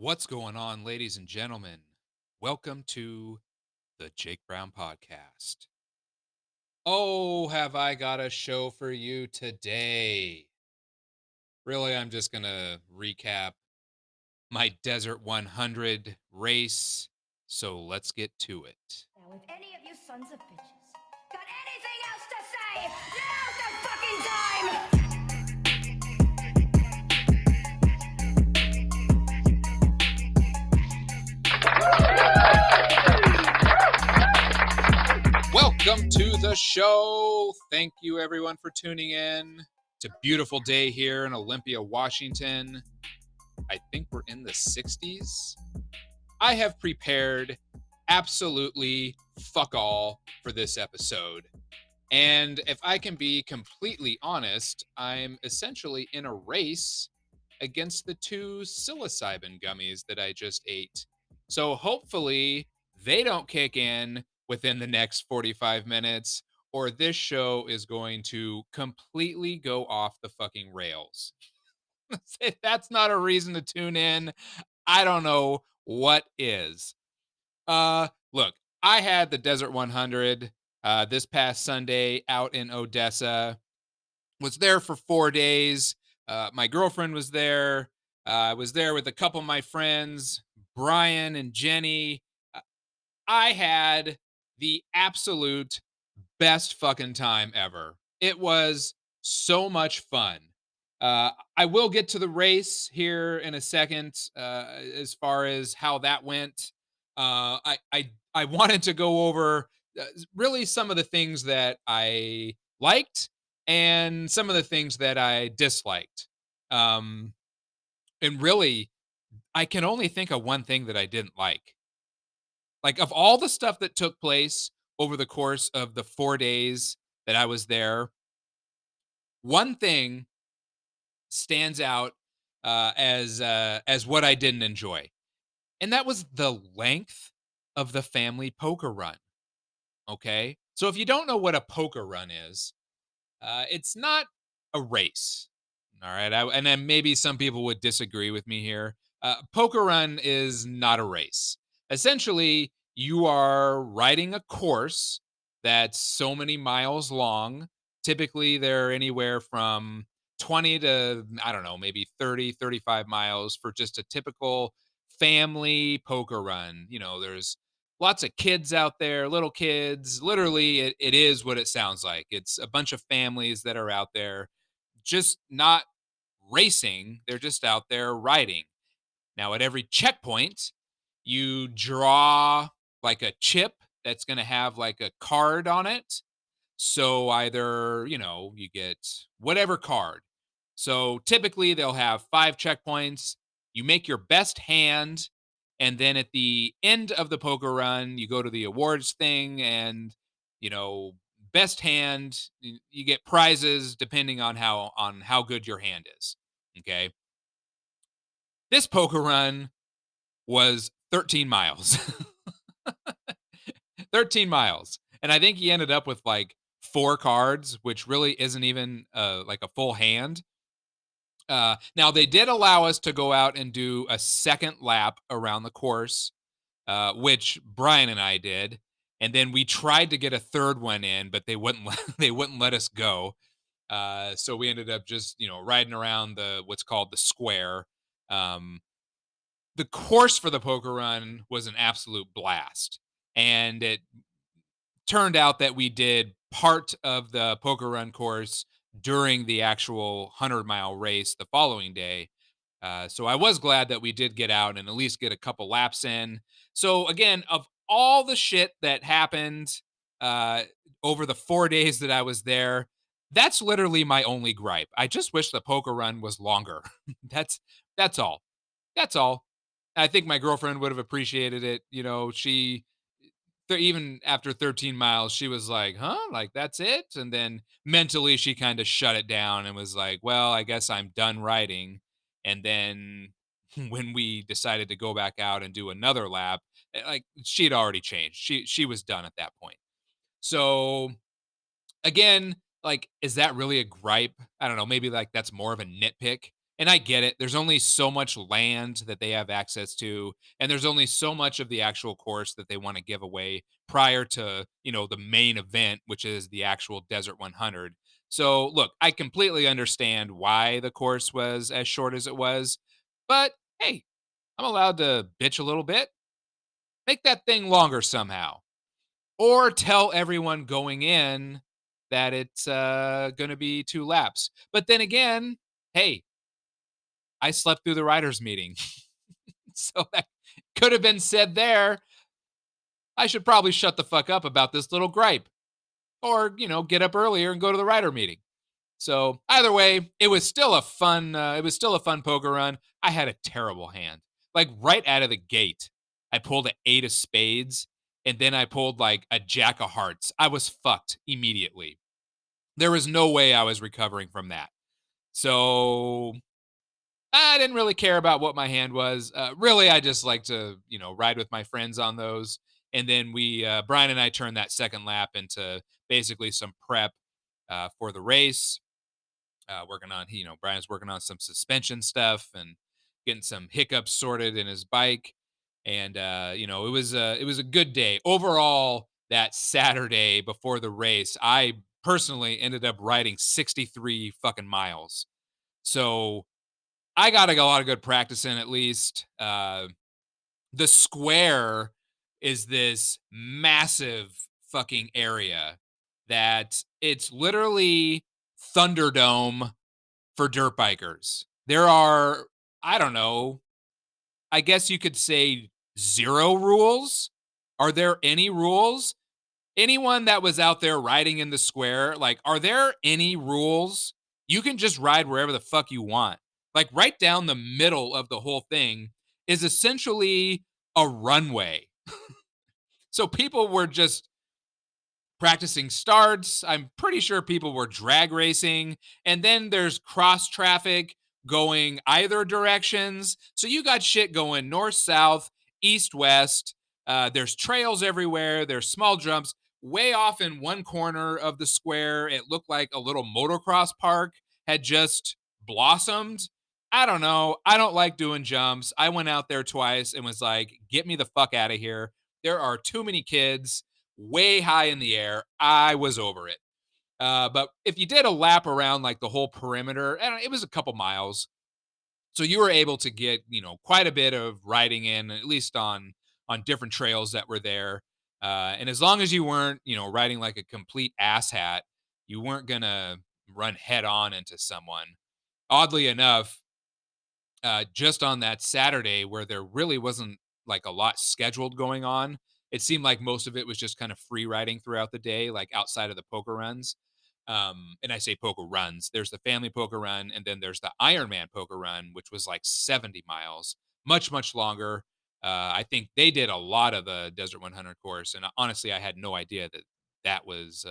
What's going on, ladies and gentlemen? Welcome to the Jake Brown Podcast. Oh, have I got a show for you today? Really, I'm just going to recap my Desert 100 race. So let's get to it. Now, if any of you sons of bitches got anything else to say, now's the fucking time! Welcome to the show. Thank you, everyone, for tuning in. It's a beautiful day here in Olympia, Washington. I think we're in the 60s. I have prepared absolutely fuck all for this episode. And if I can be completely honest, I'm essentially in a race against the two psilocybin gummies that I just ate. So hopefully they don't kick in within the next 45 minutes, or this show is going to completely go off the fucking rails. If that's not a reason to tune in, I don't know what is. Look, I had the Desert 100 this past Sunday out in Odessa. Was there for 4 days. My girlfriend was there. I was there with a couple of my friends, Brian and Jenny. Uh, I had the absolute best fucking time ever. It was so much fun. I will get to the race here in a second, as far as how that went. I wanted to go over really some of the things that I liked and some of the things that I disliked. Um, and really, I can only think of one thing that I didn't like. Like, of all the stuff that took place over the course of the 4 days that I was there, one thing stands out, as what I didn't enjoy, and that was the length of the family poker run, okay? So if you don't know what a poker run is, it's not a race, all right? And then maybe some people would disagree with me here. Poker run is not a race. Essentially, you are riding a course that's so many miles long. Typically, they're anywhere from 20 to, I don't know, maybe 30, 35 miles for just a typical family poker run. There's lots of kids out there, little kids. Literally, it is what it sounds like. It's a bunch of families that are out there just not racing, they're just out there riding. Now, at every checkpoint, you draw like a chip that's going to have like a card on it. So either, you get whatever card. So typically they'll have 5 checkpoints. You make your best hand. And then at the end of the poker run, you go to the awards thing and, you know, best hand, you get prizes depending on how good your hand is. Okay. This poker run was 13 miles. 13 miles. And I think he ended up with like 4 cards, which really isn't even like a full hand. Now, they did allow us to go out and do a second lap around the course, which Brian and I did. And then we tried to get a third one in, but they wouldn't they wouldn't let us go. So we ended up just riding around the what's called the square. Um, the course for the poker run was an absolute blast, and it turned out that we did part of the poker run course during the actual 100-mile race the following day. So I was glad that we did get out and at least get a couple laps in. So again, of all the shit that happened uh, over the 4 days that I was there, that's literally my only gripe. I just wish the poker run was longer. That's all. That's all. I think my girlfriend would have appreciated it. Even after 13 miles, she was like, huh? Like, that's it? And then mentally, she kind of shut it down and was like, well, I guess I'm done riding. And then when we decided to go back out and do another lap, like she'd already changed. She was done at that point. So again, like, is that really a gripe? I don't know. Maybe like that's more of a nitpick. And I get it. There's only so much land that they have access to, and there's only so much of the actual course that they want to give away prior to, the main event, which is the actual Desert 100. So, look, I completely understand why the course was as short as it was, but hey, I'm allowed to bitch a little bit. Make that thing longer somehow. Or tell everyone going in that it's going to be 2 laps. But then again, hey, I slept through the writers' meeting. So that could have been said there. I should probably shut the fuck up about this little gripe or, get up earlier and go to the writer meeting. So either way, it was still a fun poker run. I had a terrible hand. Like right out of the gate, I pulled an 8 of spades and then I pulled like a jack of hearts. I was fucked immediately. There was no way I was recovering from that. So I didn't really care about what my hand was. Really, I just like to, ride with my friends on those. And then Brian and I turned that second lap into basically some prep for the race. Working on, Brian's working on some suspension stuff and getting some hiccups sorted in his bike. And, it was a good day overall. That Saturday before the race, I personally ended up riding 63 fucking miles. So I got a lot of good practice in at least. The square is this massive fucking area that it's literally Thunderdome for dirt bikers. There are, I don't know, I guess you could say 0 rules. Are there any rules? Anyone that was out there riding in the square, like, are there any rules? You can just ride wherever the fuck you want. Like, right down the middle of the whole thing is essentially a runway. So people were just practicing starts. I'm pretty sure people were drag racing. And then there's cross traffic going either directions. So you got shit going north, south, east, west. There's trails everywhere. There's small jumps. Way off in one corner of the square, it looked like a little motocross park had just blossomed. I don't know. I don't like doing jumps. I went out there twice and was like, get me the fuck out of here. There are too many kids way high in the air. I was over it. But if you did a lap around like the whole perimeter, and it was a couple miles, so you were able to get quite a bit of riding in, at least on different trails that were there. And as long as you weren't riding like a complete asshat, you weren't gonna run head on into someone. Oddly enough, just on that Saturday where there really wasn't like a lot scheduled going on. It seemed like most of it was just kind of free riding throughout the day, like outside of the poker runs. And I say poker runs. There's the family poker run, and then there's the Ironman poker run, which was like 70 miles, much much longer. I think they did a lot of the Desert 100 course, and honestly, I had no idea that was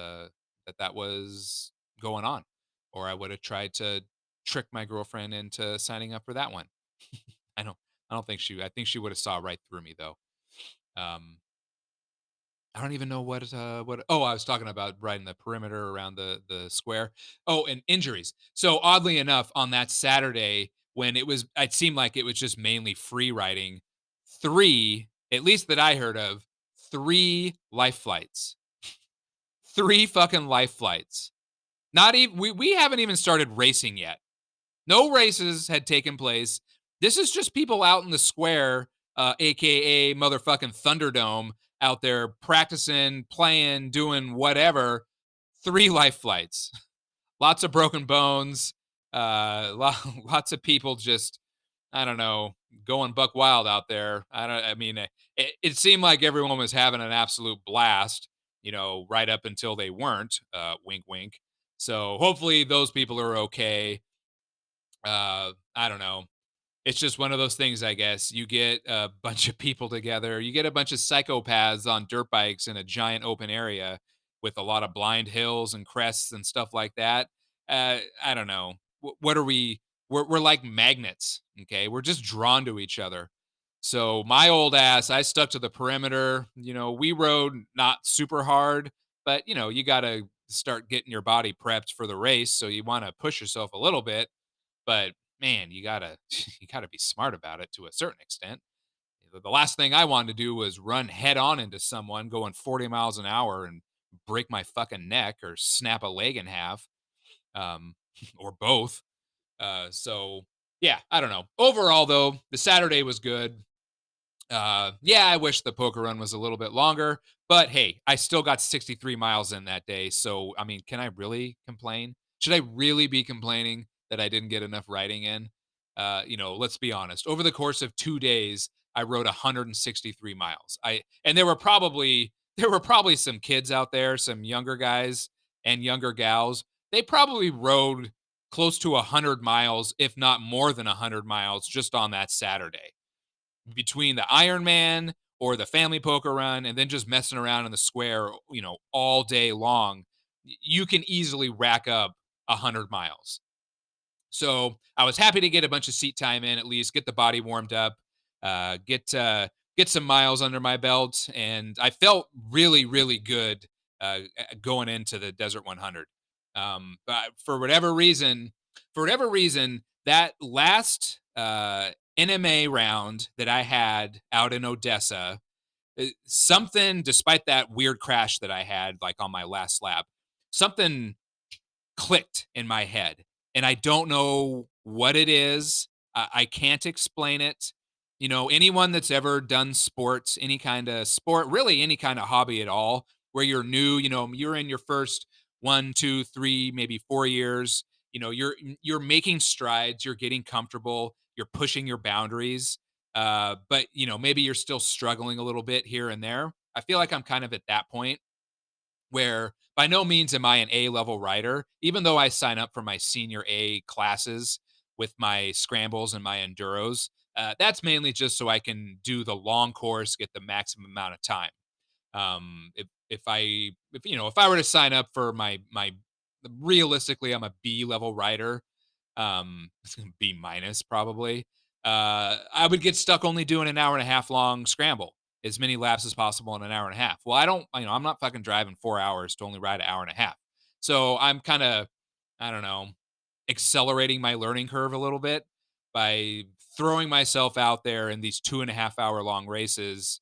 going on, or I would have tried to trick my girlfriend into signing up for that one. I don't I don't think I think she would have saw right through me though. Um I don't even know what oh, I was talking about riding the perimeter around the square. Oh, and injuries. So oddly enough, on that Saturday when it seemed like it was just mainly free riding, 3, at least that I heard of, 3 life flights. 3 fucking life flights. Not even we haven't even started racing yet. No races had taken place. This is just people out in the square, aka motherfucking Thunderdome, out there practicing, playing, doing whatever. 3 life flights, lots of broken bones, lots of people just, I don't know, going buck wild out there. I mean, it seemed like everyone was having an absolute blast, right up until they weren't. Wink, wink. So hopefully those people are okay. I don't know. It's just one of those things, I guess. You get a bunch of people together, you get a bunch of psychopaths on dirt bikes in a giant open area with a lot of blind hills and crests and stuff like that. I don't know. What are we? We're like magnets. Okay, we're just drawn to each other. So my old ass, I stuck to the perimeter. We rode not super hard, but you got to start getting your body prepped for the race. So you want to push yourself a little bit, but man, you gotta you gotta be smart about it to a certain extent. The last thing I wanted to do was run head on into someone going 40 miles an hour and break my fucking neck or snap a leg in half, um, or both. So yeah, I don't know. Overall, though, the Saturday was good. Yeah, I wish the poker run was a little bit longer, but hey, I still got 63 miles in that day. So, I mean, can I really complain? Should I really be complaining that I didn't get enough riding in? Let's be honest. Over the course of 2 days, I rode 163 miles. And there were probably some kids out there, some younger guys and younger gals. They probably rode close to 100 miles, if not more than 100 miles, just on that Saturday between the Ironman or the family poker run and then just messing around in the square, all day long, you can easily rack up 100 miles. So I was happy to get a bunch of seat time in, at least get the body warmed up, get some miles under my belt, and I felt really, really good going into the Desert 100. But for whatever reason, that last NMA round that I had out in Odessa, something, despite that weird crash that I had like on my last lap, something clicked in my head. And I don't know what it is. I can't explain it. Anyone that's ever done sports, any kind of sport, really any kind of hobby at all, where you're new, you're in your first 1, 2, 3, maybe 4 years, you're making strides, you're getting comfortable, you're pushing your boundaries. But maybe you're still struggling a little bit here and there. I feel like I'm kind of at that point where by no means am I an A level rider, even though I sign up for my senior A classes with my scrambles and my enduros. That's mainly just so I can do the long course, get the maximum amount of time. If I were to sign up for my realistically, I'm a B level rider, B minus probably. I would get stuck only doing an hour and a half long scramble, as many laps as possible in an hour and a half. Well, I don't, I'm not fucking driving 4 hours to only ride an hour and a half. So I'm kind of, I don't know, accelerating my learning curve a little bit by throwing myself out there in these 2.5 hour long races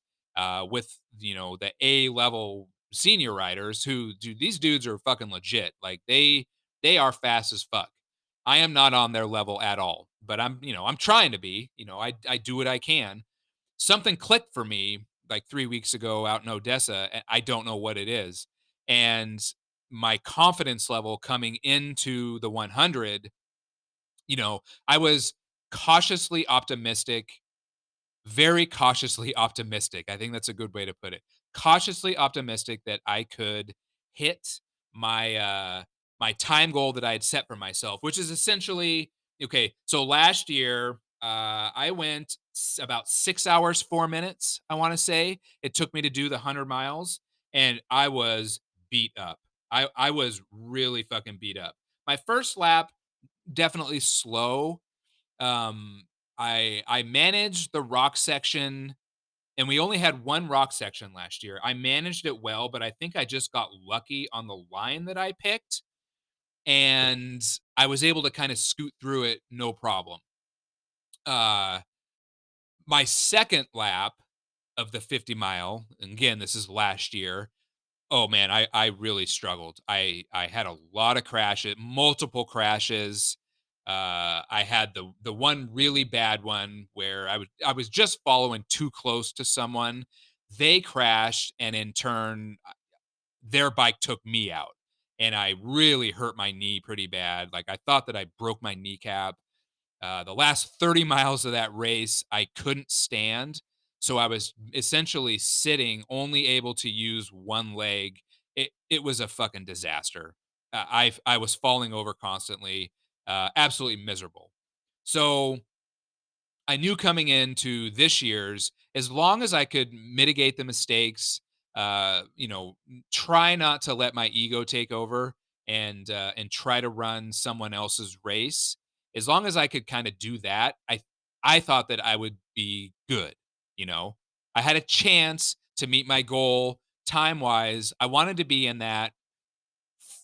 with, the A level senior riders who, dude, these dudes are fucking legit. Like they are fast as fuck. I am not on their level at all, but I'm trying to be. I do what I can. Something clicked for me like 3 weeks ago out in Odessa. And I don't know what it is, and my confidence level coming into the 100. I was cautiously optimistic, very cautiously optimistic. I think that's a good way to put it. Cautiously optimistic that I could hit my time goal that I had set for myself, which is essentially okay. So last year, I went about 6 hours 4 minutes. I want to say it took me to do the 100 miles, and I was beat up. I was really fucking beat up. My first lap definitely slow. I managed the rock section, and we only had one rock section last year. I managed it well, but I think I just got lucky on the line that I picked, and I was able to kind of scoot through it no problem. Uh my second lap of the 50 mile, and again, this is last year. Oh man, I really struggled. I had a lot of crashes, multiple crashes. I had the one really bad one where I was just following too close to someone. They crashed, and in turn, their bike took me out, and I really hurt my knee pretty bad. Like I thought that I broke my kneecap. The last 30 miles of that race, I couldn't stand. So I was essentially sitting, only able to use one leg. It was a fucking disaster. I was falling over constantly, absolutely miserable. So I knew coming into this year's, as long as I could mitigate the mistakes, try not to let my ego take over and try to run someone else's race. As long as I could kind of do that, I thought that I would be good. You know, I had a chance to meet my goal time wise. I wanted to be in that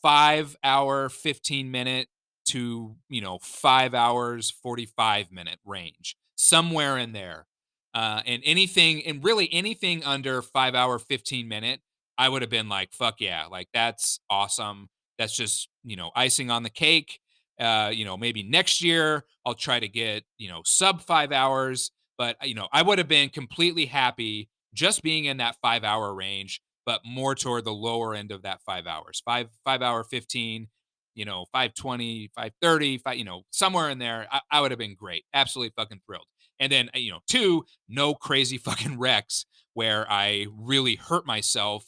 5 hour, 15 minute to, 5 hours, 45-minute range, somewhere in there. And really anything under 5 hour, 15-minute, I would have been like, fuck yeah, like that's awesome. That's just, icing on the cake. Maybe next year I'll try to get, sub 5 hours. But, I would have been completely happy just being in that 5 hour range, but more toward the lower end of that 5 hours, 5 hour, 15, 5:20, 5:30, somewhere in there. I would have been great. Absolutely fucking thrilled. And then, two, no crazy fucking wrecks where I really hurt myself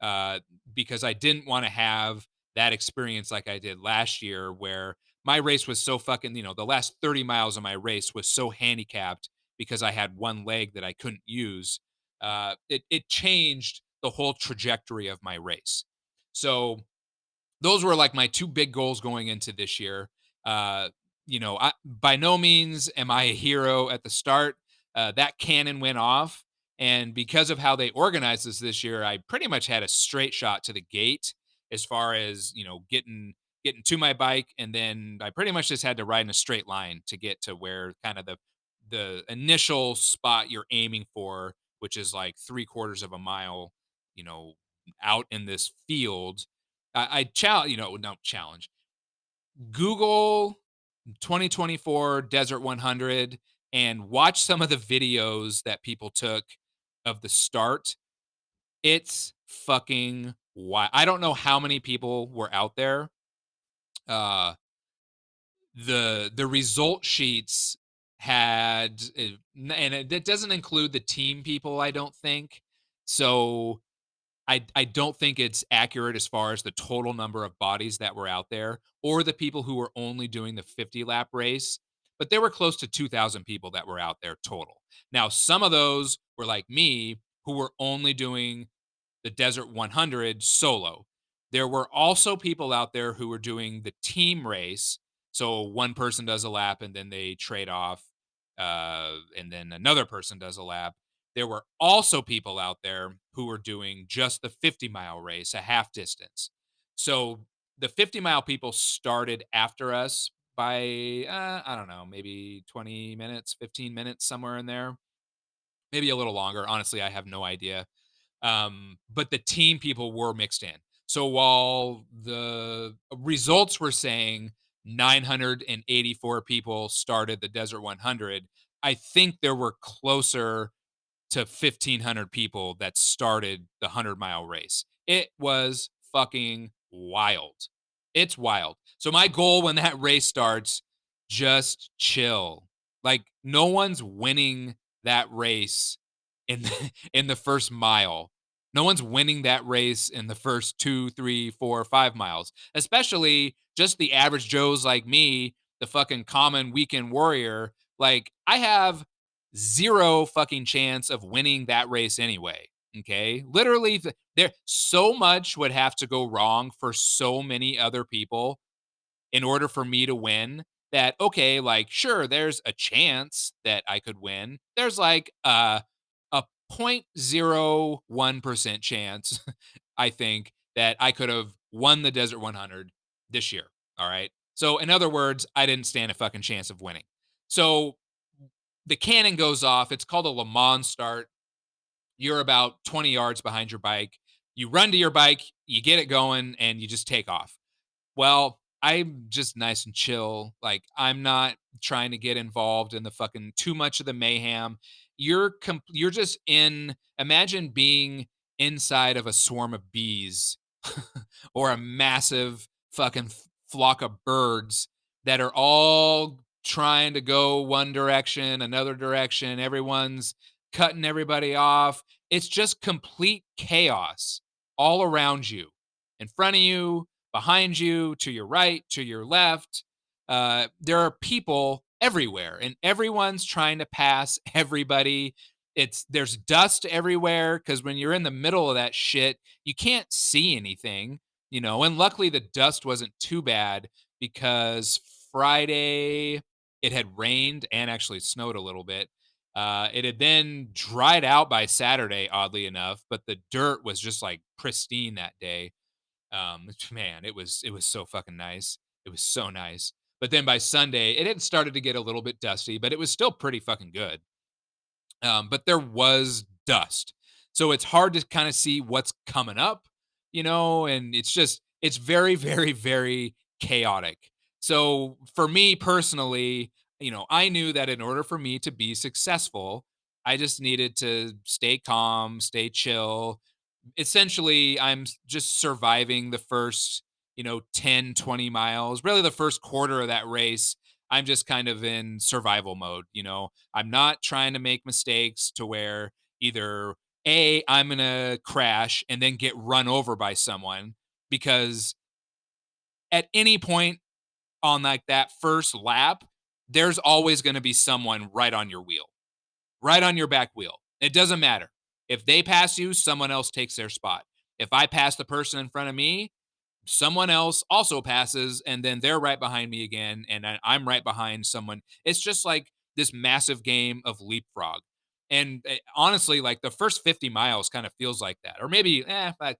uh, because I didn't want to have that experience like I did last year, where my race was so fucking, the last 30 miles of my race was so handicapped because I had one leg that I couldn't use. It changed the whole trajectory of my race. So those were like my two big goals going into this year. Uh, by no means am I a hero at the start. That cannon went off, and because of how they organized this year, I pretty much had a straight shot to the gate as far as getting to my bike, and then I pretty much just had to ride in a straight line to get to where kind of the initial spot you're aiming for, which is like 3/4 of a mile, you know, out in this field. I challenge, no challenge. Google 2024 Desert 100 and watch some of the videos that people took of the start. It's fucking wild. I don't know how many people were out there. Uh, the result sheets had, and it doesn't include the team people, I don't think. So I don't think it's accurate as far as the total number of bodies that were out there or the people who were only doing the 50 lap race, but there were close to 2,000 people that were out there total. Now, some of those were like me who were only doing the Desert 100 solo. There were also people out there who were doing the team race. So one person does a lap and then they trade off, and then another person does a lap. There were also people out there who were doing just the 50-mile race, a half distance. So the 50-mile people started after us by, I don't know, maybe 20 minutes, 15 minutes, somewhere in there, maybe a little longer. Honestly, I have no idea. But the team people were mixed in. So while the results were saying 984 people started the Desert 100, I think there were closer to 1,500 people that started the 100-mile race. It was fucking wild. It's wild. So my goal when that race starts, just chill. Like no one's winning that race in the first mile. No one's winning that race in the first 2, 3, 4, 5 miles, especially just the average Joes like me, the fucking common weekend warrior. Like I have zero fucking chance of winning that race anyway. Okay. Literally, there so much would have to go wrong for so many other people in order for me to win that, okay, like, sure, there's a chance that I could win. There's like a 0.01% chance, I think, that I could have won the Desert 100 this year. All right. So, in other words, I didn't stand a fucking chance of winning. So, the cannon goes off. It's called a Le Mans start. You're about 20 yards behind your bike. You run to your bike, you get it going, and you just take off. Well, I'm just nice and chill. Like I'm not trying to get involved in the fucking too much of the mayhem. You're just in, imagine being inside of a swarm of bees or a massive fucking flock of birds that are all trying to go one direction, another direction. Everyone's cutting everybody off. It's just complete chaos all around you, in front of you, behind you, to your right, to your left. There are people everywhere, and everyone's trying to pass everybody. There's dust everywhere because when you're in the middle of that shit, you can't see anything, And luckily, the dust wasn't too bad because Friday it had rained and actually snowed a little bit. It had then dried out by Saturday, oddly enough, but the dirt was just like pristine that day. Man, it was so fucking nice. It was so nice. But then by Sunday, it had started to get a little bit dusty, but it was still pretty fucking good. But there was dust. So it's hard to kind of see what's coming up, and it's very, very, very chaotic. So for me personally, I knew that in order for me to be successful, I just needed to stay calm, stay chill. Essentially, just surviving the first, 10, 20 miles, really the first quarter of that race. I'm just kind of in survival mode. I'm not trying to make mistakes to where either I'm going to crash and then get run over by someone, because at any point on like that first lap, there's always going to be someone right on your wheel, right on your back wheel. It doesn't matter. If they pass you, someone else takes their spot. If I pass the person in front of me, someone else also passes, and then they're right behind me again, and I'm right behind someone. It's just like this massive game of leapfrog. And honestly, like the first 50 miles kind of feels like that. Or maybe like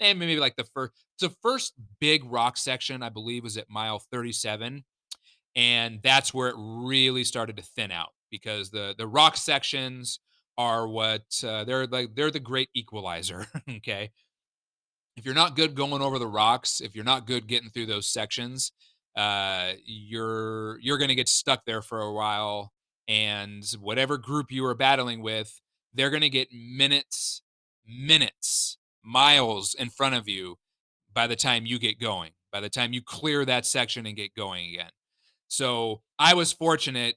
maybe like the first big rock section, I believe, was at mile 37, and that's where it really started to thin out, because the rock sections are what they're the great equalizer. Okay, if you're not good going over the rocks, if you're not good getting through those sections, you're going to get stuck there for a while, and whatever group you are battling with, they're going to get minutes, miles in front of you by the time you get going, by the time you clear that section and get going again. So I was fortunate,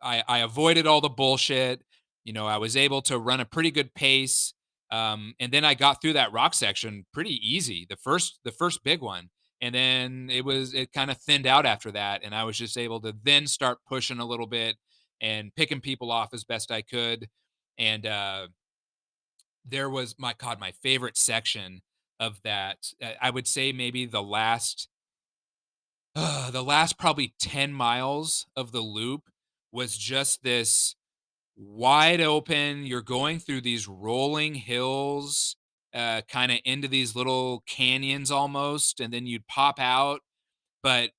I avoided all the bullshit. I was able to run a pretty good pace. And then I got through that rock section pretty easy, the first big one. And then it kind of thinned out after that. And I was just able to then start pushing a little bit and picking people off as best I could. And there was my favorite section of that. I would say maybe the last probably 10 miles of the loop was just this wide open. You're going through these rolling hills, kind of into these little canyons almost, and then you'd pop out. But,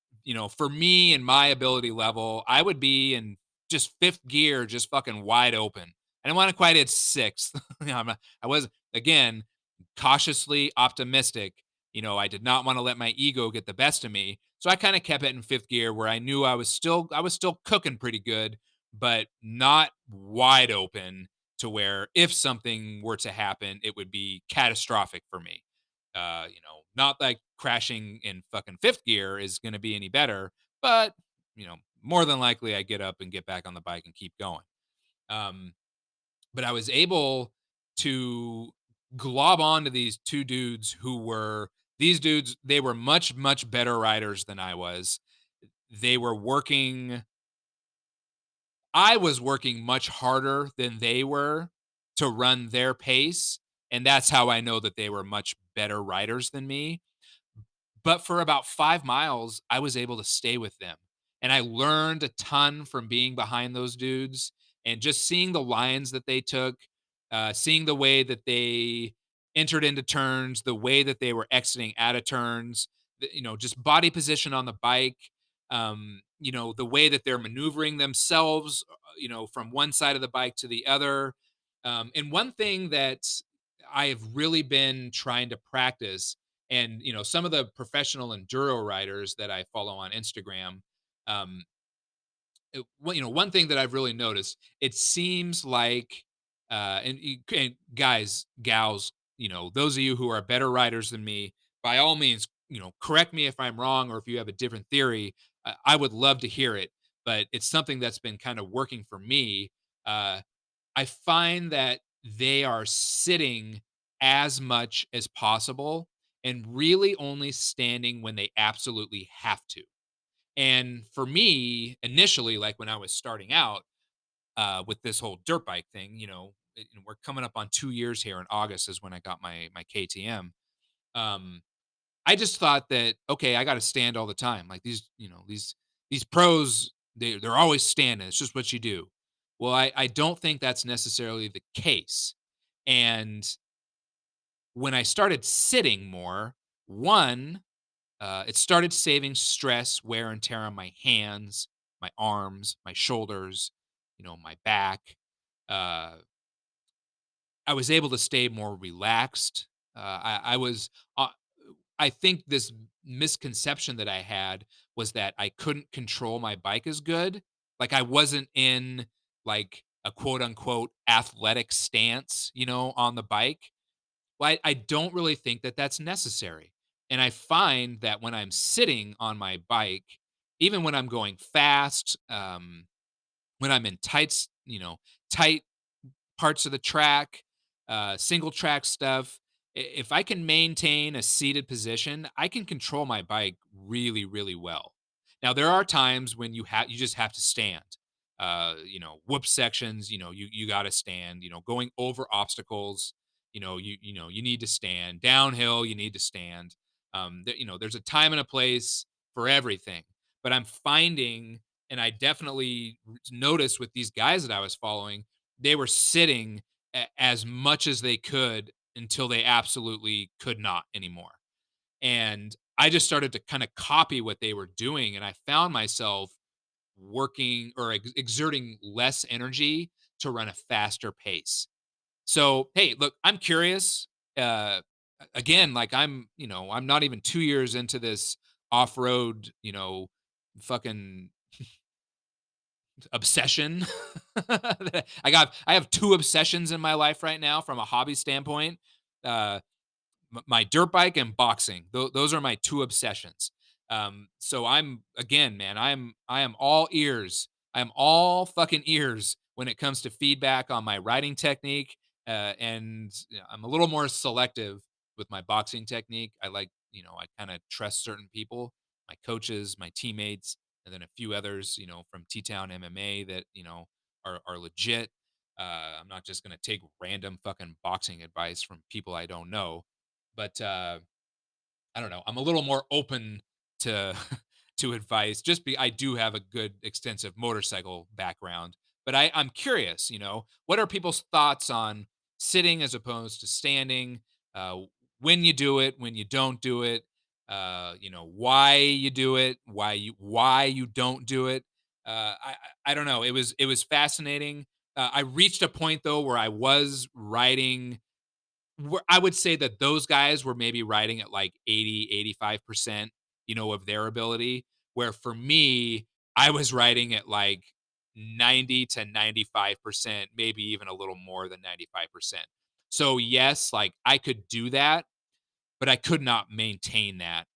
for me and my ability level, I would be in just fifth gear, just fucking wide open. I didn't want to quite hit sixth. I was, again, cautiously optimistic. I did not want to let my ego get the best of me. So I kind of kept it in fifth gear, where I knew I was still cooking pretty good, but not wide open to where if something were to happen, it would be catastrophic for me. Not like crashing in fucking fifth gear is going to be any better, but more than likely I get up and get back on the bike and keep going. Um, but I was able to glob onto these two dudes who were these dudes. They were much, much better riders than I was. They were working I was working much harder than they were to run their pace, and that's how I know that they were much better riders than me. But for about 5 miles, I was able to stay with them, and I learned a ton from being behind those dudes and just seeing the lines that they took, seeing the way that they entered into turns, the way that they were exiting out of turns, just body position on the bike, the way that they're maneuvering themselves, from one side of the bike to the other. And one thing that I've really been trying to practice, and some of the professional enduro riders that I follow on Instagram, um, one thing that I've really noticed, it seems like, and guys, gals, those of you who are better riders than me, by all means, correct me if I'm wrong, or if you have a different theory. I would love to hear it, but it's something that's been kind of working for me. Uh, I find that they are sitting as much as possible and really only standing when they absolutely have to. And for me, initially, like when I was starting out with this whole dirt bike thing, we're coming up on 2 years here. In August is when I got my KTM. Um, I just thought that, okay, I got to stand all the time. Like these pros, they're always standing. It's just what you do. Well, I don't think that's necessarily the case. And when I started sitting more, one, It started saving stress, wear and tear on my hands, my arms, my shoulders, my back. Uh, I was able to stay more relaxed. I was, I think this misconception that I had was that I couldn't control my bike as good. Like I wasn't in like a quote unquote athletic stance, on the bike. Well, I don't really think that that's necessary. And I find that when I'm sitting on my bike, even when I'm going fast, when I'm in tight parts of the track, single track stuff. If I can maintain a seated position, I can control my bike really, really well. Now there are times when you just have to stand. Whoop sections, you got to stand. Going over obstacles, you need to stand. Downhill, you need to stand. There's a time and a place for everything. But I'm finding, and I definitely noticed with these guys that I was following, they were sitting as much as they could until they absolutely could not anymore. And I just started to kind of copy what they were doing. And I found myself working or exerting less energy to run a faster pace. So, hey, look, I'm curious. Uh, Again, like I'm not even 2 years into this off road, fucking obsession. I have two obsessions in my life right now from a hobby standpoint. Uh, my dirt bike and boxing. Those are my two obsessions. So I'm again, man. I am all ears. I am all fucking ears when it comes to feedback on my riding technique. And I'm a little more selective with my boxing technique. I kind of trust certain people, my coaches, my teammates, and then a few others, from T Town MMA that are legit. I'm not just gonna take random fucking boxing advice from people I don't know, but I don't know. I'm a little more open to to advice. I do have a good extensive motorcycle background, but I'm curious. What are people's thoughts on sitting as opposed to standing? Uh, when you do it, when you don't do it. Why you do it, why you don't do it. I don't know. It was fascinating. I reached a point though where I was riding where I would say that those guys were maybe riding at like 80, 85%, of their ability. Where for me, I was riding at like 90 to 95%, maybe even a little more than 95%. So, yes, like I could do that, but I could not maintain that,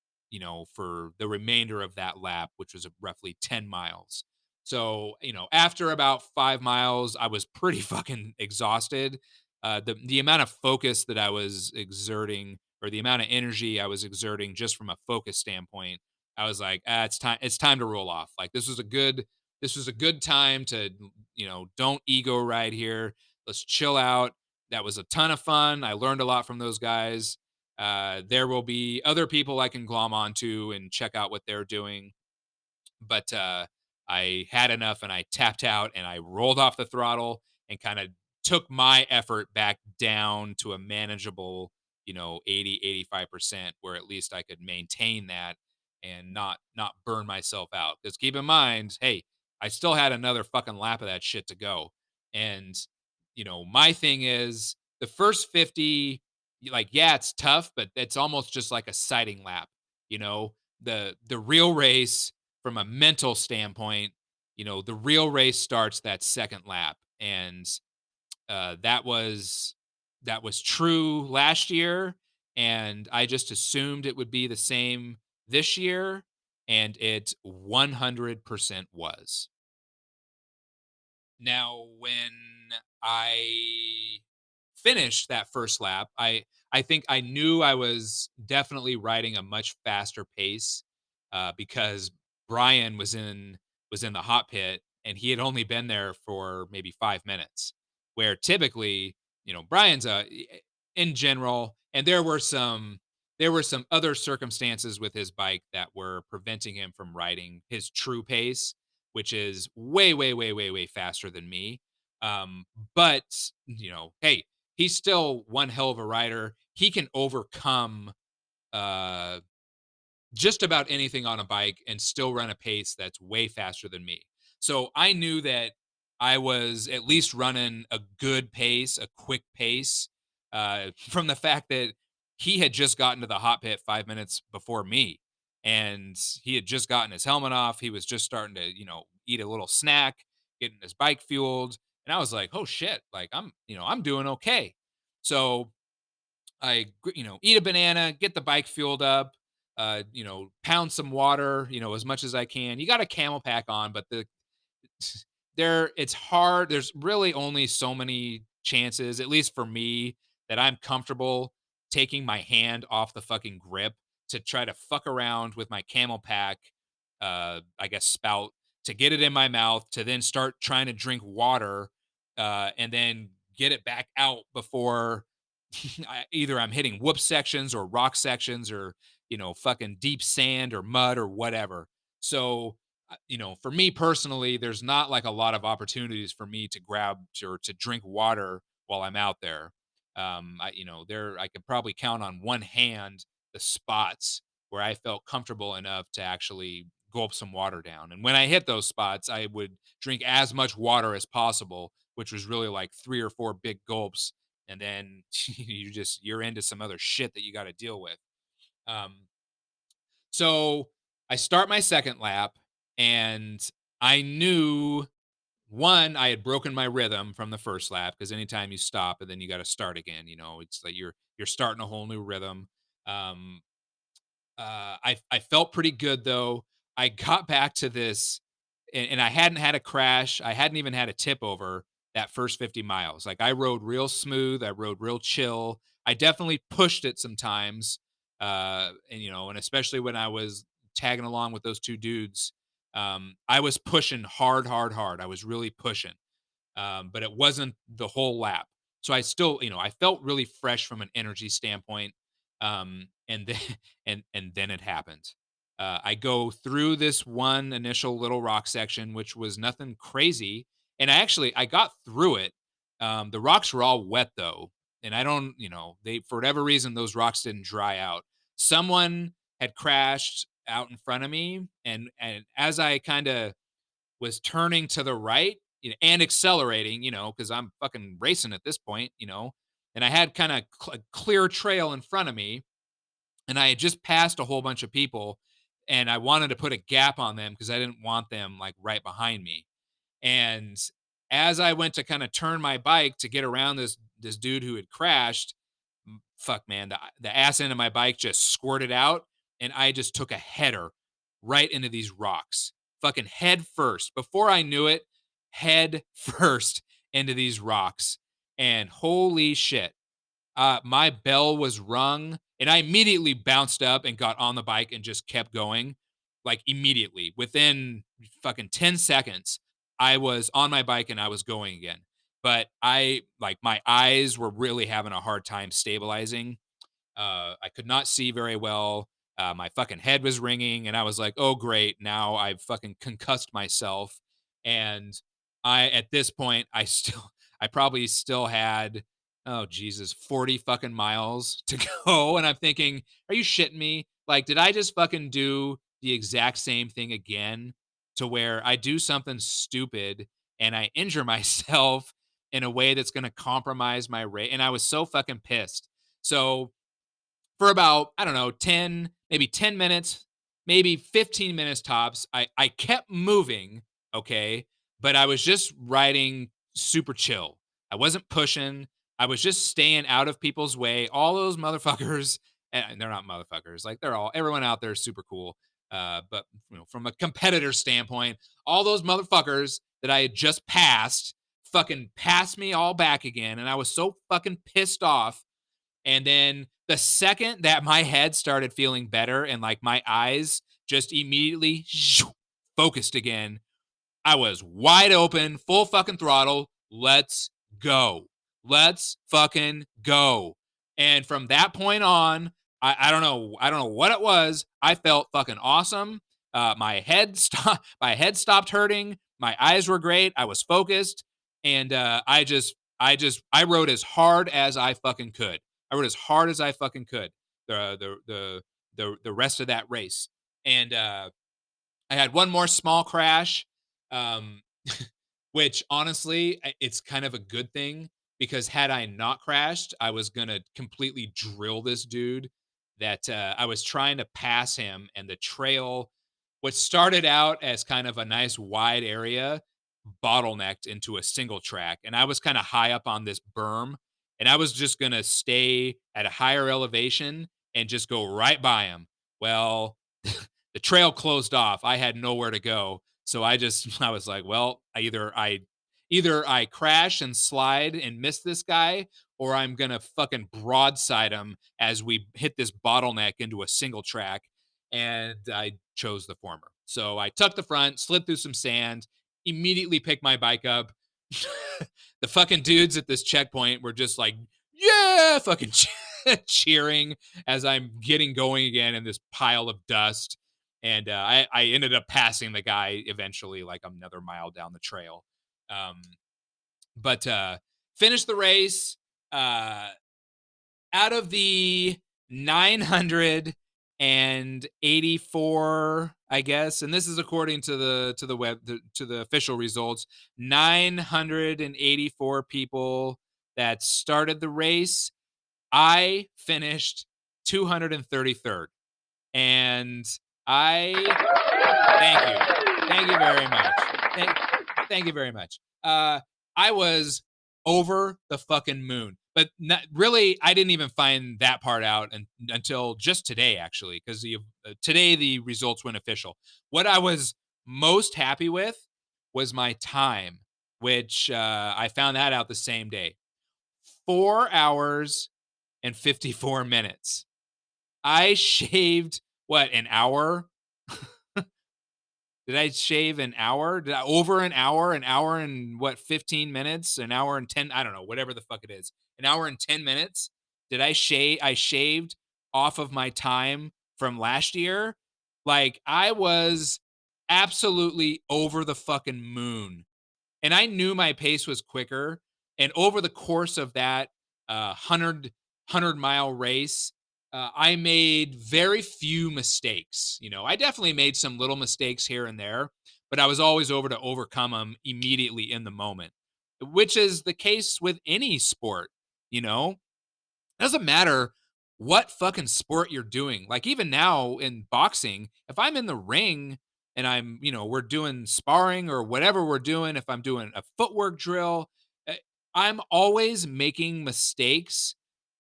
for the remainder of that lap, which was roughly 10 miles. So, after about 5 miles, I was pretty fucking exhausted. The amount of focus that I was exerting, or the amount of energy I was exerting just from a focus standpoint, I was like, it's time to roll off. Like this was a good time to, don't ego ride here. Let's chill out. That was a ton of fun. I learned a lot from those guys. There will be other people I can glom onto and check out what they're doing. But I had enough and I tapped out and I rolled off the throttle and kind of took my effort back down to a manageable, 80, 85%, where at least I could maintain that and not burn myself out. Because keep in mind, hey, I still had another fucking lap of that shit to go. And, my thing is the first 50, like, yeah, it's tough, but it's almost just like a sighting lap, you know, the real race from a mental standpoint, the real race starts that second lap. And that was true last year. And I just assumed it would be the same this year. And it 100% was. Now, when I finished that first lap, I think I knew I was definitely riding a much faster pace, because Brian was in the hot pit and he had only been there for maybe 5 minutes. Where typically, Brian's in general, and there were some other circumstances with his bike that were preventing him from riding his true pace, which is way, way, way, way, way faster than me. Um, but hey, he's still one hell of a rider. He can overcome uh just about anything on a bike and still run a pace that's way faster than me. So I knew that I was at least running a good pace, a quick pace, from the fact that he had just gotten to the hot pit 5 minutes before me. And he had just gotten his helmet off. He was just starting to, eat a little snack, getting his bike fueled. And I was like, oh shit, like I'm doing okay. So eat a banana, get the bike fueled up, pound some water, as much as I can. You got a camel pack on, but it's hard. There's really only so many chances, at least for me, that I'm comfortable taking my hand off the fucking grip to try to fuck around with my camel pack, I guess spout, to get it in my mouth, to then start trying to drink water, and then get it back out before either I'm hitting whoop sections or rock sections or, fucking deep sand or mud or whatever. So, for me personally, there's not like a lot of opportunities for me to grab or to drink water while I'm out there. I could probably count on one hand the spots where I felt comfortable enough to actually gulp some water down. And when I hit those spots, I would drink as much water as possible, which was really like 3 or 4 big gulps. And then you're into some other shit that you got to deal with. Um, so I start my second lap and I knew one, I had broken my rhythm from the first lap because anytime you stop and then you got to start again, it's like you're starting a whole new rhythm. Um, I felt pretty good though. I got back to this, and I hadn't had a crash. I hadn't even had a tip over that first 50 miles. Like I rode real smooth. I rode real chill. I definitely pushed it sometimes, and especially when I was tagging along with those two dudes, I was pushing hard, hard, hard. I was really pushing, but it wasn't the whole lap. So I still, I felt really fresh from an energy standpoint. And then and then it happened. I go through this one initial little rock section, which was nothing crazy, and I got through it. The rocks were all wet though, and I don't, they for whatever reason those rocks didn't dry out. Someone had crashed out in front of me, and as I kind of was turning to the right, and accelerating, because I'm fucking racing at this point, and I had kind of clear trail in front of me, and I had just passed a whole bunch of people, and I wanted to put a gap on them because I didn't want them like right behind me. And as I went to kind of turn my bike to get around this dude who had crashed, fuck man, the ass end of my bike just squirted out, and I just took a header right into these rocks, fucking head first. Before I knew it, head first into these rocks, and holy shit, my bell was rung, and I immediately bounced up and got on the bike and just kept going. Like immediately, within fucking 10 seconds, I was on my bike and I was going again. But my eyes were really having a hard time stabilizing. I could not see very well. My fucking head was ringing, and I was like, "Oh, great! Now I've fucking concussed myself." And at this point, I probably still had, oh Jesus, 40 fucking miles to go, and I'm thinking, "Are you shitting me? Like, did I just fucking do the exact same thing again, to where I do something stupid and I injure myself in a way that's going to compromise my rate?" And I was so fucking pissed. So for about, I don't know, 10, maybe 10 minutes, maybe 15 minutes tops. I kept moving, okay, but I was just riding super chill. I wasn't pushing. I was just staying out of people's way. All those motherfuckers, and they're not motherfuckers, like everyone out there is super cool. But from a competitor standpoint, all those motherfuckers that I had just passed fucking passed me all back again. And I was so fucking pissed off. And then the second that my head started feeling better and like my eyes just immediately focused again, I was wide open, full fucking throttle. Let's go. Let's fucking go. And from that point on, I don't know. I don't know what it was. I felt fucking awesome. My head stopped hurting. My eyes were great. I was focused. And I rode as hard as I fucking could. I rode as hard as I fucking could. The the rest of that race. And I had one more small crash, um, which honestly, it's kind of a good thing because had I not crashed, I was gonna completely drill this dude. That I was trying to pass him, and the trail, what started out as kind of a nice wide area, bottlenecked into a single track, and I was kind of high up on this berm, and I was just gonna stay at a higher elevation and just go right by him. Well, the trail closed off. I had nowhere to go. So I was like, well, either I crash and slide and miss this guy, or I'm gonna fucking broadside him as we hit this bottleneck into a single track. And I chose the former. So I tucked the front, slid through some sand, immediately picked my bike up. The fucking dudes at this checkpoint were just like, yeah, fucking cheering as I'm getting going again in this pile of dust. And I ended up passing the guy eventually, like another mile down the trail. Um, but finished the race. Out of the 984, I guess, and this is according to the web to the official results, 984 people that started the race. I finished 233rd. And thank you very much. Thank you very much. I was over the fucking moon, but not, really, I didn't even find that part out until just today, actually, because today the results went official. What I was most happy with was my time, which I found that out the same day. 4 hours and 54 minutes. I shaved what, an hour? Did I shave an hour? Did I over an hour and what, 15 minutes, an hour and 10, I don't know, whatever the fuck it is. An hour and 10 minutes? Did I shaved off of my time from last year? Like I was absolutely over the fucking moon. And I knew my pace was quicker. And over the course of that 100 mile race, I made very few mistakes. You know, I definitely made some little mistakes here and there, but I was always over to overcome them immediately in the moment, which is the case with any sport. You know, it doesn't matter what fucking sport you're doing. Like even now in boxing, if I'm in the ring and we're doing sparring or whatever we're doing, if I'm doing a footwork drill, eh, I'm always making mistakes.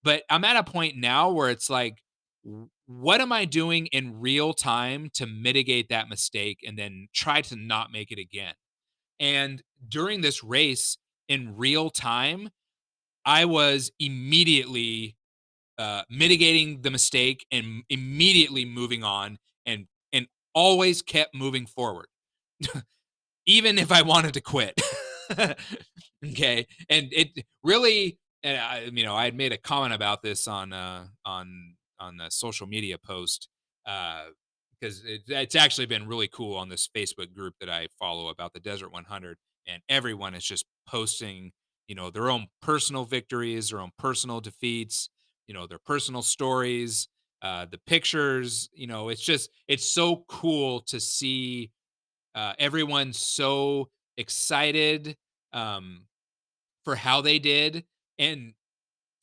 But I'm at a point now where it's like, what am I doing in real time to mitigate that mistake and then try to not make it again? And during this race in real time, I was immediately mitigating the mistake and immediately moving on and always kept moving forward, even if I wanted to quit. Okay, and it really, and I had made a comment about this on a social media post because it's actually been really cool on this Facebook group that I follow about the Desert 100, and everyone is just posting, their own personal victories, their own personal defeats, their personal stories, the pictures. It's so cool to see everyone so excited um, for how they did. And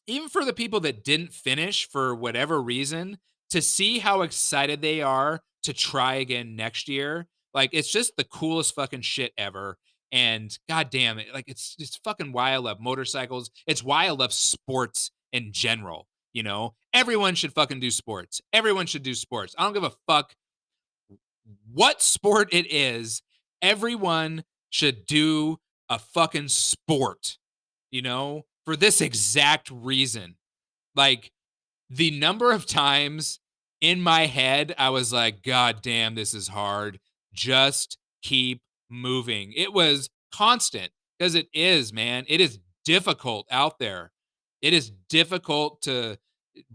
even for the people that didn't finish for whatever reason, to see how excited they are to try again next year. Like it's just the coolest fucking shit ever. And god damn it, like it's fucking why I love motorcycles. It's why I love sports in general. Everyone should fucking do sports. Everyone should do sports. I don't give a fuck what sport it is. Everyone should do a fucking sport, for this exact reason. Like the number of times in my head, I was like, God damn, this is hard. Just keep moving. It was constant because it is, man. It is difficult out there. It is difficult to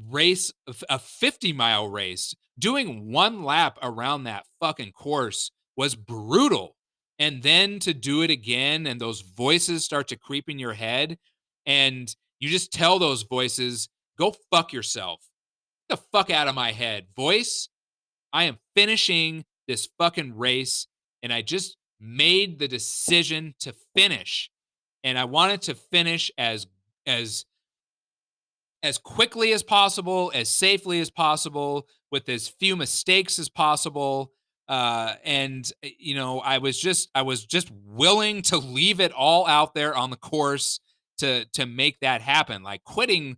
race a 50-mile race. Doing one lap around that fucking course was brutal. And then to do it again, and those voices start to creep in your head, and you just tell those voices, go fuck yourself. the fuck out of my head. Voice, I am finishing this fucking race, and I just made the decision to finish. And I wanted to finish as as quickly as possible, as safely as possible, with as few mistakes as possible. And you know, I was just willing to leave it all out there on the course to make that happen. Like quitting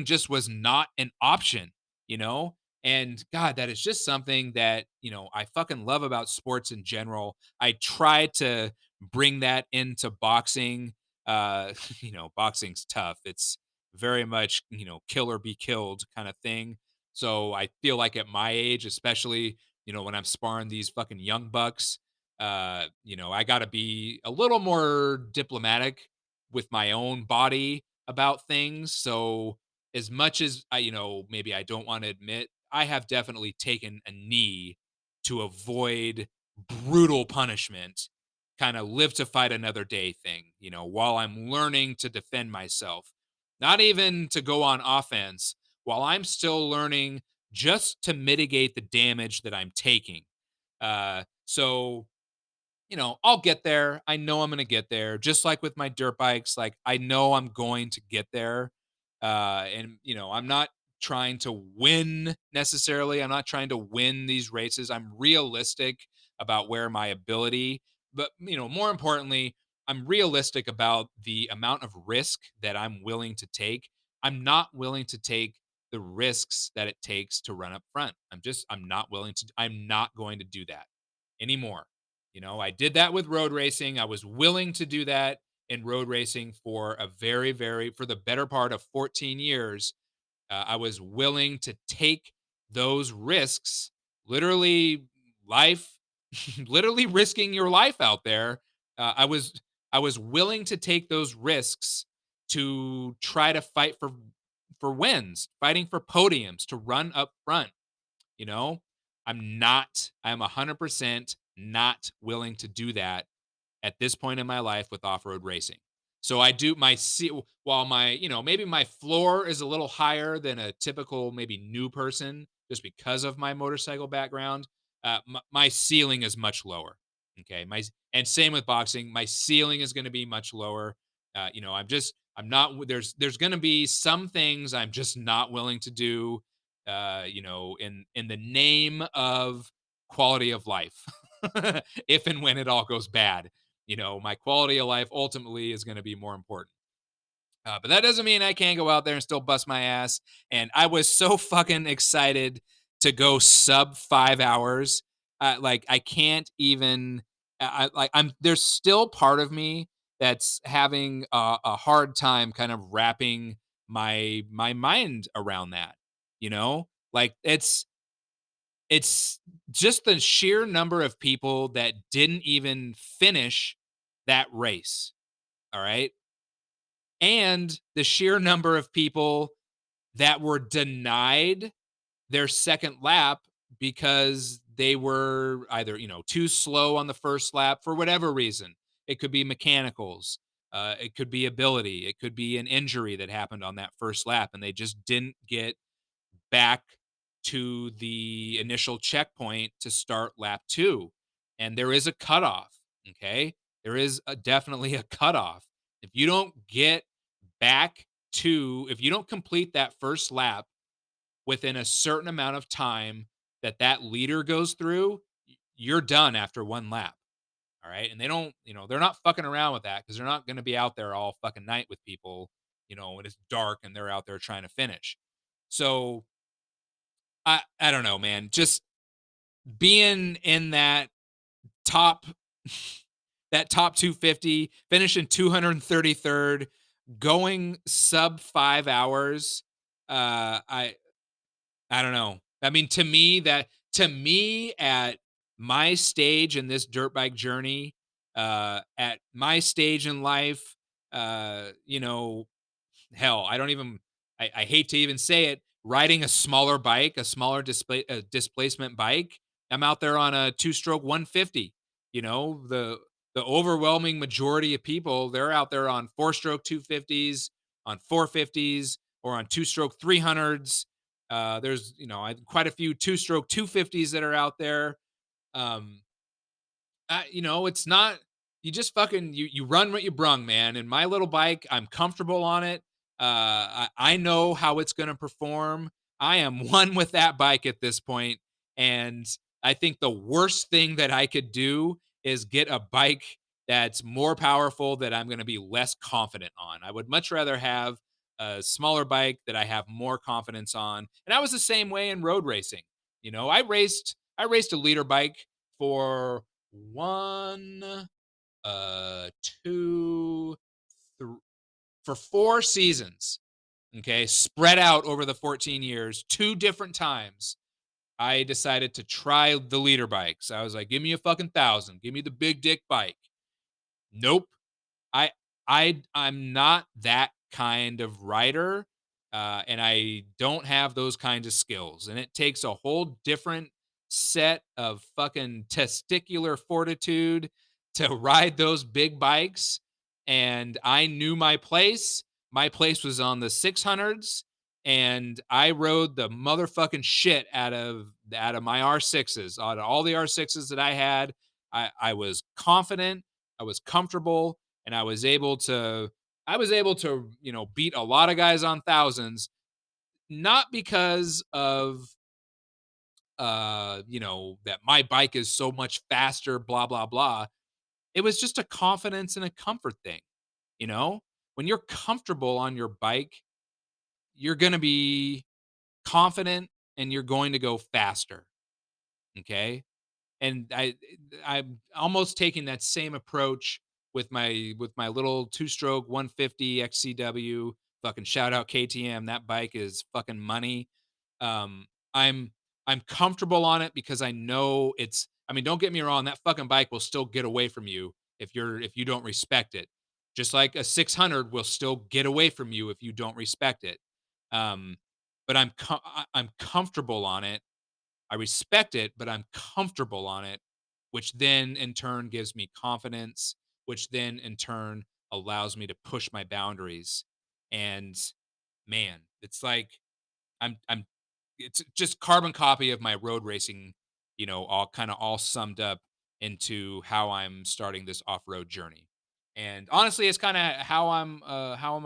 just was not an option, you know? And God, that is just something that, you know, I fucking love about sports in general. I try to bring that into boxing. You know, boxing's tough. It's very much, you know, kill or be killed kind of thing. So I feel like at my age, especially, you know, when I'm sparring these fucking young bucks, you know, I gotta be a little more diplomatic with my own body about things. So as much as I, you know, maybe I don't want to admit, I have definitely taken a knee to avoid brutal punishment, kind of live to fight another day thing, you know, while I'm learning to defend myself, not even to go on offense, while I'm still learning just to mitigate the damage that I'm taking. So you know, I'll get there. I know I'm going to get there. Just like with my dirt bikes, like I know I'm going to get there. And you know, I'm not trying to win necessarily. I'm not trying to win these races. I'm realistic about where my ability, but you know, more importantly, I'm realistic about the amount of risk that I'm willing to take. I'm not willing to take the risks that it takes to run up front. I'm not willing to, I'm not going to do that anymore. You know, I did that with road racing. I was willing to do that in road racing for a for the better part of 14 years. I was willing to take those risks, literally life, literally risking your life out there. I was willing to take those risks to try to fight for wins, fighting for podiums, to run up front. You know, I'm 100% not willing to do that at this point in my life with off-road racing. So I do while my, you know, maybe my floor is a little higher than a typical maybe new person just because of my motorcycle background, my ceiling is much lower. Okay, and same with boxing, my ceiling is going to be much lower. You know, I'm not there's going to be some things I'm just not willing to do. You know, in the name of quality of life, if and when it all goes bad, you know, my quality of life ultimately is going to be more important. But that doesn't mean I can't go out there and still bust my ass. And I was so fucking excited to go sub 5 hours. Like I can't even. I'm. There's still part of me that's having a hard time kind of wrapping my mind around that. You know, like it's just the sheer number of people that didn't even finish that race. All right. And the sheer number of people that were denied their second lap because they were either, you know, too slow on the first lap for whatever reason. It could be mechanicals. It could be ability. It could be an injury that happened on that first lap, and they just didn't get back to the initial checkpoint to start lap two. And there is a cutoff. Okay. There is definitely a cutoff. If you don't get back if you don't complete that first lap within a certain amount of time that leader goes through, you're done after one lap. All right. And they don't, you know, they're not fucking around with that because they're not going to be out there all fucking night with people, you know, when it's dark and they're out there trying to finish. So I don't know, man. Just being in that top that top 250, finishing 233rd, going sub 5 hours. I don't know. I mean, to me at my stage in this dirt bike journey, at my stage in life, you know, hell, I don't even I hate to even say it, riding a smaller bike, a smaller displacement bike. I'm out there on a two-stroke 150. You know, the overwhelming majority of people, they're out there on four-stroke 250s, on 450s, or on two-stroke 300s. There's, quite a few two-stroke 250s that are out there. Um, it's not, you just fucking, you run what you brung, man. And my little bike, I'm comfortable on it. I know how it's going to perform. I am one with that bike at this point, and I think the worst thing that I could do is get a bike that's more powerful that I'm going to be less confident on. I would much rather have a smaller bike that I have more confidence on. And I was the same way in road racing. I raced a leader bike for one, two, three, for 4 seasons. Okay, spread out over the 14 years, two different times. I decided to try the leader bikes. I was like, give me a fucking thousand, give me the big dick bike. Nope. I I'm not that kind of rider, and I don't have those kinds of skills. And it takes a whole different set of fucking testicular fortitude to ride those big bikes. And I knew my place. My place was on the 600s, and I rode the motherfucking shit out of my R6s, out of all the R6s that I had. I was confident, I was comfortable, and I was able to beat a lot of guys on thousands, not because of that my bike is so much faster, blah blah blah. It was just a confidence and a comfort thing. you know when you're comfortable on your bike, you're going to be confident and you're going to go faster. Okay. And I'm almost taking that same approach with my little two-stroke 150 XCW. Fucking shout out KTM. That bike is fucking money. Um, I'm I'm comfortable on it because I know it's. I mean, don't get me wrong. That fucking bike will still get away from you if you don't respect it. Just like a 600 will still get away from you if you don't respect it. Um, but I'm comfortable on it. I respect it, but I'm comfortable on it, which then in turn gives me confidence, which then in turn allows me to push my boundaries. And man, it's like I'm it's just carbon copy of my road racing, all summed up into how I'm starting this off-road journey. And honestly, it's kind of how I'm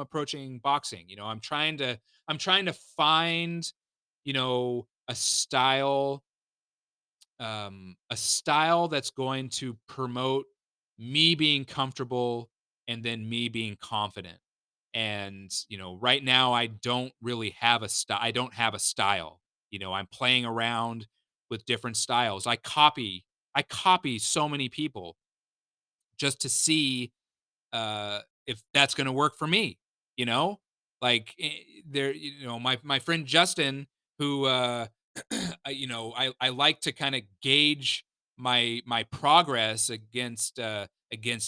approaching boxing. I'm trying to find, a style that's going to promote me being comfortable and then me being confident. And right now I don't really have a style. I don't have a style. I'm playing around with different styles. I copy so many people just to see if that's going to work for me. You know, like there. My friend Justin, who I like to kind of gauge my progress against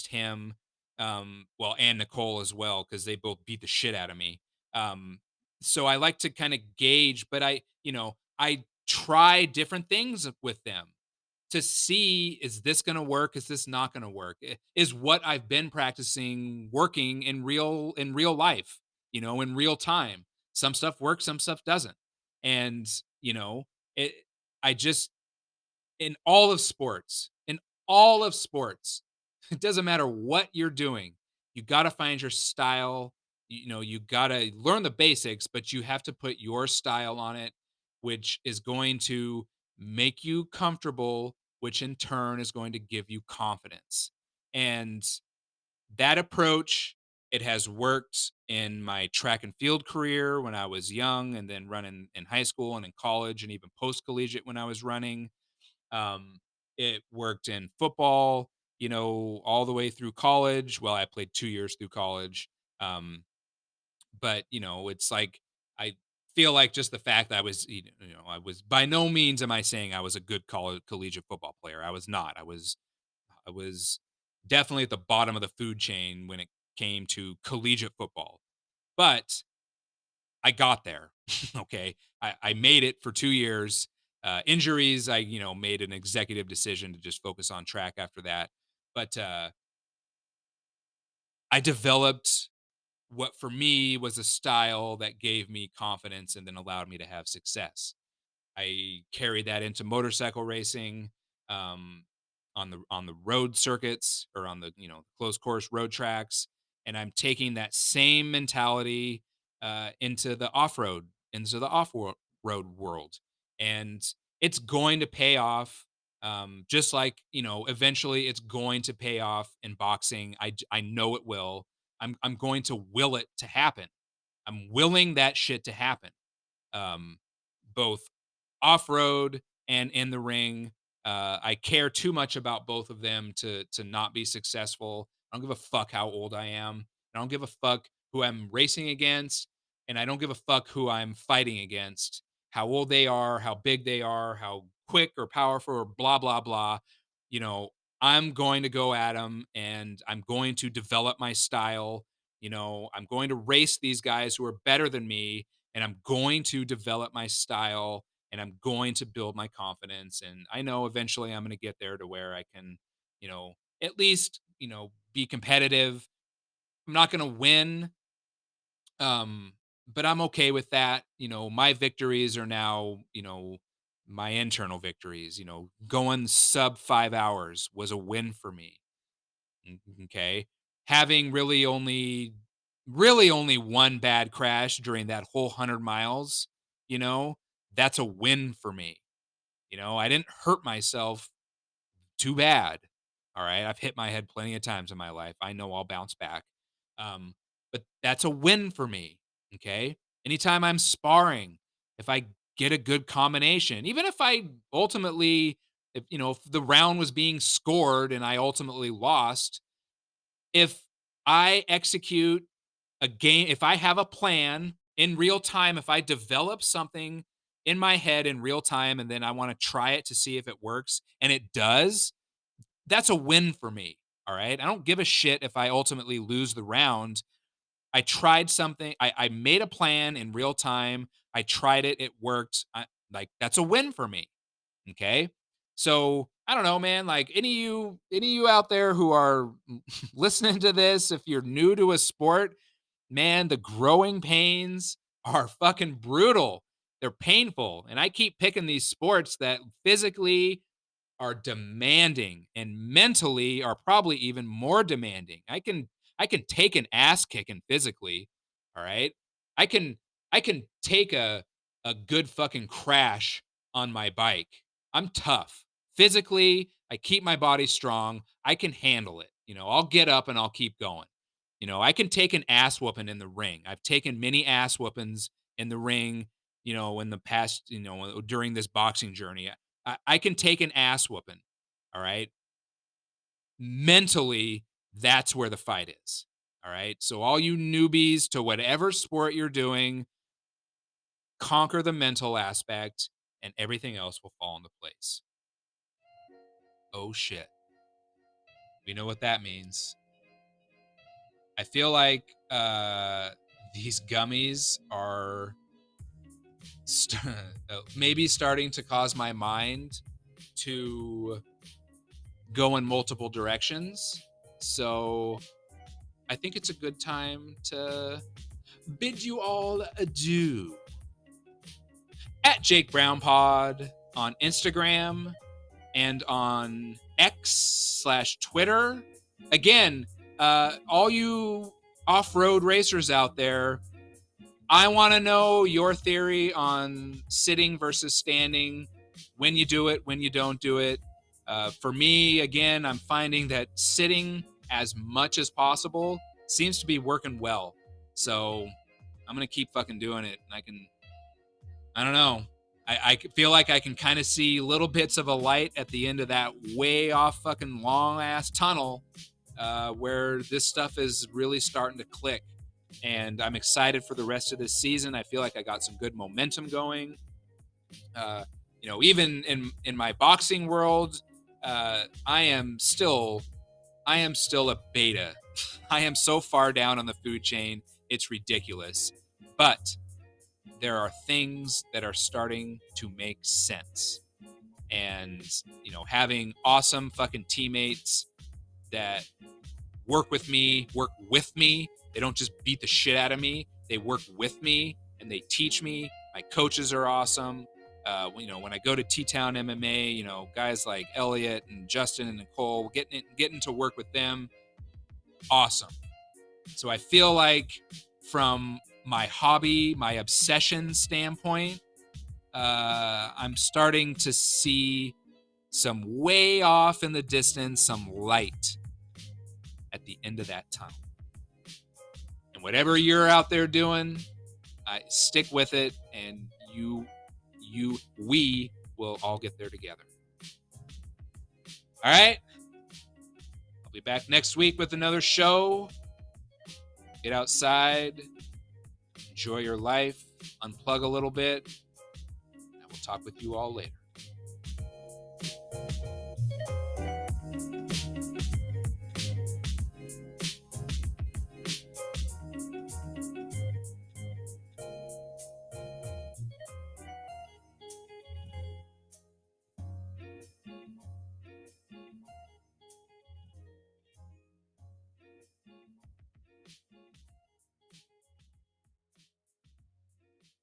him. Well, and Nicole as well, because they both beat the shit out of me. Um, so I like to kind of gauge, but I try different things with them to see, is this going to work, is this not going to work, is what I've been practicing working in real life, in real time. Some stuff works, some stuff doesn't. And it I just in all of sports, it doesn't matter what you're doing, you got to find your style. You got to learn the basics, but you have to put your style on it, which is going to make you comfortable, which in turn is going to give you confidence. And that approach, it has worked in my track and field career when I was young, and then running in high school and in college, and even post collegiate when I was running. It worked in football, all the way through college. Well, I played 2 years through college. Um, but it's like I feel like just the fact that I was, by no means am I saying I was a good college collegiate football player. I was not. I was definitely at the bottom of the food chain when it came to collegiate football. But I got there. Okay. I made it for 2 years. Injuries, I, made an executive decision to just focus on track after that. But I developed what for me was a style that gave me confidence and then allowed me to have success. I carried that into motorcycle racing, um, on the road circuits or on the closed course road tracks, and I'm taking that same mentality into the off road world, and it's going to pay off. Just like eventually it's going to pay off in boxing. I know it will. I'm going to will it to happen. I'm willing that shit to happen. Um, Both off road and in the ring. I care too much about both of them to not be successful. I don't give a fuck how old I am. I don't give a fuck who I'm racing against, and I don't give a fuck who I'm fighting against. How old they are, how big they are, how quick or powerful or blah blah blah. You know, I'm going to go at them, and I'm going to develop my style. I'm going to race these guys who are better than me, and I'm going to develop my style, and I'm going to build my confidence. And I know eventually I'm going to get there to where I can, at least, be competitive. I'm not going to win, um, but I'm okay with that. My victories are now, my internal victories. Going sub 5 hours was a win for me. Okay. Having really only one bad crash during that whole 100 miles, you know, that's a win for me. I didn't hurt myself too bad. All right. I've hit my head plenty of times in my life. I know I'll bounce back. But that's a win for me. Okay. Anytime I'm sparring, if I get a good combination, even if I ultimately, if the round was being scored and I ultimately lost, if I execute a game, if I have a plan in real time, if I develop something in my head in real time and then I want to try it to see if it works and it does, that's a win for me. All right. I don't give a shit if I ultimately lose the round. I tried something, I made a plan in real time. I tried it, it worked. That's a win for me. Okay. So I don't know, man. Like any of you out there who are listening to this, if you're new to a sport, man, the growing pains are fucking brutal. They're painful. And I keep picking these sports that physically are demanding and mentally are probably even more demanding. I can take an ass kicking physically, all right? I can take a good fucking crash on my bike. I'm tough. Physically, I keep my body strong. I can handle it. I'll get up and I'll keep going. I can take an ass whooping in the ring. I've taken many ass whoopings in the ring, in the past, during this boxing journey. I can take an ass whooping. All right. Mentally, that's where the fight is. All right. So, all you newbies to whatever sport you're doing, conquer the mental aspect and everything else will fall into place. Oh, shit. We know what that means. I feel like these gummies are maybe starting to cause my mind to go in multiple directions. So I think it's a good time to bid you all adieu. At Jake Brown Pod on Instagram and on X/Twitter. Again, all you off-road racers out there, I want to know your theory on sitting versus standing, when you do it, when you don't do it. For me, again, I'm finding that sitting as much as possible seems to be working well. So I'm going to keep fucking doing it. And I don't know. I feel like I can kind of see little bits of a light at the end of that way off fucking long ass tunnel where this stuff is really starting to click. And I'm excited for the rest of this season. I feel like I got some good momentum going. Even in my boxing world, I am still a beta. I am so far down on the food chain, it's ridiculous. But there are things that are starting to make sense. And, having awesome fucking teammates that work with me They don't just beat the shit out of me. They work with me and they teach me. My coaches are awesome. When I go to T-Town MMA, guys like Elliot and Justin and Nicole, getting to work with them, awesome. So I feel like from my hobby, my obsession standpoint, I'm starting to see some way off in the distance, some light at the end of that tunnel. And whatever you're out there doing, stick with it, and we will all get there together. All right? I'll be back next week with another show. Get outside, enjoy your life, unplug a little bit, and we'll talk with you all later.